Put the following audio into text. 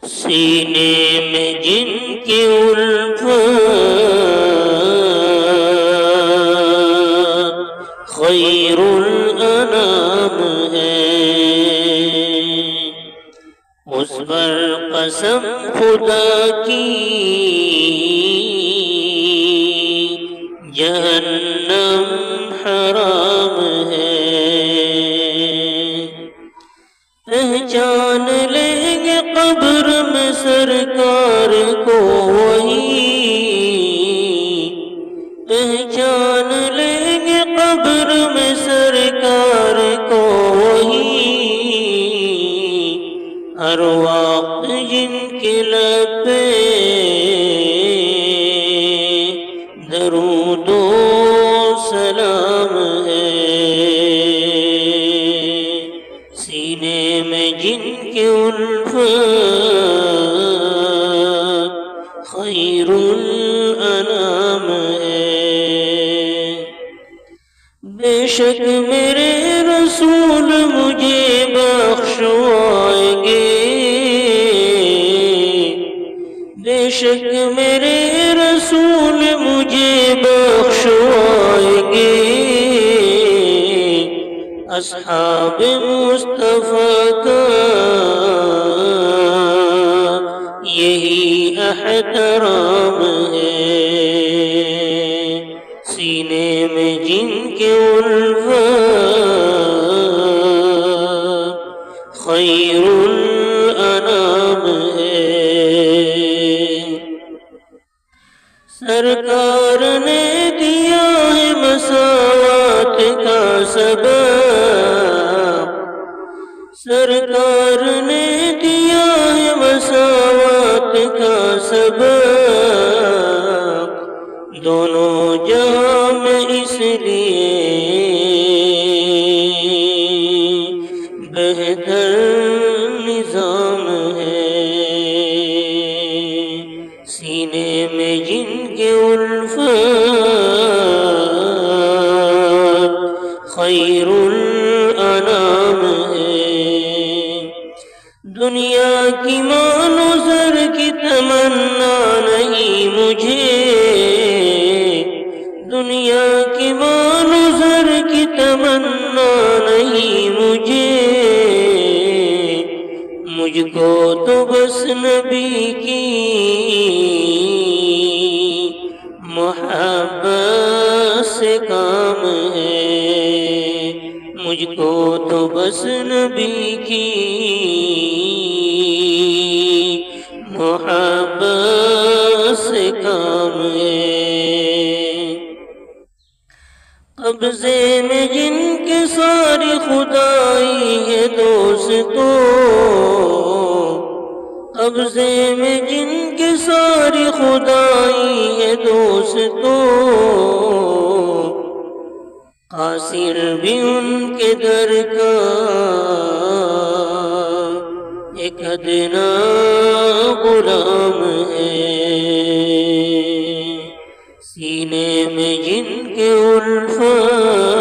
سینے میں جن کی الفت خیر الانام ہے، اس پر قسم خدا کی جہنم حرام ہے۔ پہچان لیں گے قبر میں سرکار کو وہی، پہچان لیں گے قبر میں سرکار کو وہی، ہر وقت جن کے لب پہ درود و سلام ہے، سینے میں جن کی الفت خیر الانام ہے۔ بے شک میرے رسول مجھے بخشوائیں گے، بے شک میرے رسول مجھے بخشوائیں گے، اصحاب مصطفیٰ کا یہی احترام ہے، سینے میں جن کے الفت خیر الانام ہے۔ سرکار نے دیا ہے مساوات کا سبب، سرکار نے دیا ہے مساوات کا سبب، دونوں جہاں میں اس لیے بہتر نظام ہے، سینے میں جن کے الفت خیر الانام ہے۔ دنیا کی مال و زر کی تمنا نہیں مجھے، دنیا کی مال و زر کی تمنا نہیں مجھے، مجھ کو تو بس نبی کی محبت سے کام ہے، مجھ کو تو بس نبی کی محبت سے کام ہے۔ قبضے میں جن کے ساری خدائی ہے دوستو، قبضے میں جن کے ساری خدائی ہے دوستو، قاصر بھی ان کے در کا ایک ادنا غلام ہے، سینے میں جن کے الفت